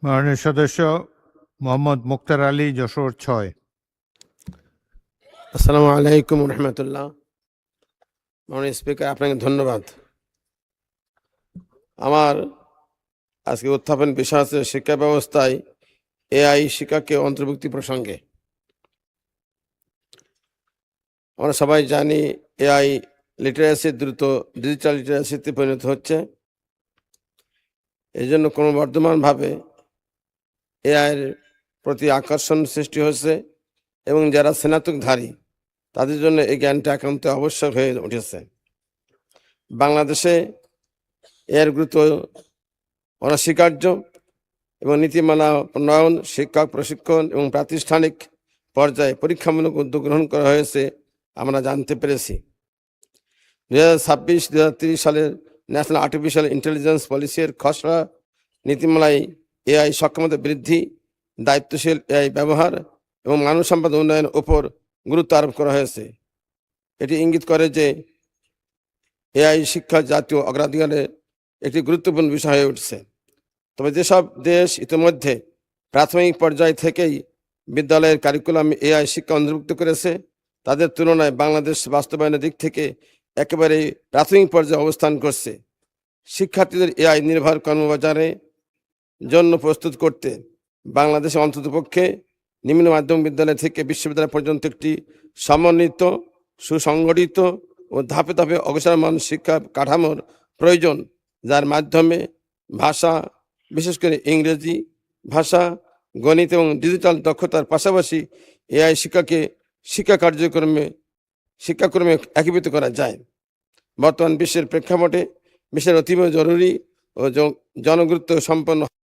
মাননীয় সদস্য মোহাম্মদ মুক্তার আলী, যশোর ৬। আসসালামু আলাইকুম রহমতুল্লাহ। মাননীয় স্পিকার, আপনাকে ধন্যবাদ। আমার আজকে উত্থাপন বিষয় আছে শিক্ষা ব্যবস্থায় এআই শিক্ষাকে অন্তর্ভুক্তি প্রসঙ্গে। আমরা সবাই জানি এআই লিটারেসি দ্রুত ডিজিটাল লিটারেসিতে পরিণত হচ্ছে। এই জন্য ক্রমবর্ধমানভাবে এআইয়ের প্রতি আকর্ষণ সৃষ্টি হয়েছে এবং যারা স্নাতকধারী তাদের জন্য এই জ্ঞানটা একান্ত আবশ্যক হয়ে উঠেছে। বাংলাদেশে এর গুরুত্ব অনস্বীকার্য এবং নীতিমালা প্রণয়ন, শিক্ষক প্রশিক্ষণ এবং প্রাতিষ্ঠানিক পর্যায়ে পরীক্ষামূলক উদ্যোগ গ্রহণ করা হয়েছে আমরা জানতে পেরেছি। 2026-2030 সালের ন্যাশনাল আর্টিফিশিয়াল ইন্টেলিজেন্স পলিসির খসড়া নীতিমালায় এআই সক্ষমতা বৃদ্ধি, দায়িত্বশীল এআই ব্যবহার এবং মানব সম্পদ উন্নয়নের উপর গুরুত্ব আরোপ করা হয়েছে। এটি ইঙ্গিত করে যে এআই শিক্ষা জাতীয় অগ্রাধিকারের একটি গুরুত্বপূর্ণ বিষয় হয়ে উঠছে। তবে যেসব দেশ ইতিমধ্যে প্রাথমিক পর্যায় থেকেই বিদ্যালয়ের কারিকুলাম এআই শিক্ষা অন্তর্ভুক্ত করেছে, তাদের তুলনায় বাংলাদেশ বাস্তবায়নের দিক থেকে একেবারেই প্রাথমিক পর্যায়ে অবস্থান করছে। শিক্ষার্থীদের এআই নির্ভর কর্মবাজারে জন্য প্রস্তুত করতে বাংলাদেশে অন্ততপক্ষে নিম্ন মাধ্যমিক বিদ্যালয় থেকে বিশ্ববিদ্যালয় পর্যন্ত একটি সমন্বিত, সুসংগঠিত ও ধাপে ধাপে অগ্রসরমান শিক্ষা কাঠামোর প্রয়োজন, যার মাধ্যমে ভাষা, বিশেষ করে ইংরেজি ভাষা, গণিত এবং ডিজিটাল দক্ষতার পাশাপাশি এআই শিক্ষাকে শিক্ষাক্রমে একীভূত করা যায়। বর্তমান বিশ্বের প্রেক্ষাপটে বিশ্বের অতীব জরুরি ও জনগুরুত্ব সম্পন্ন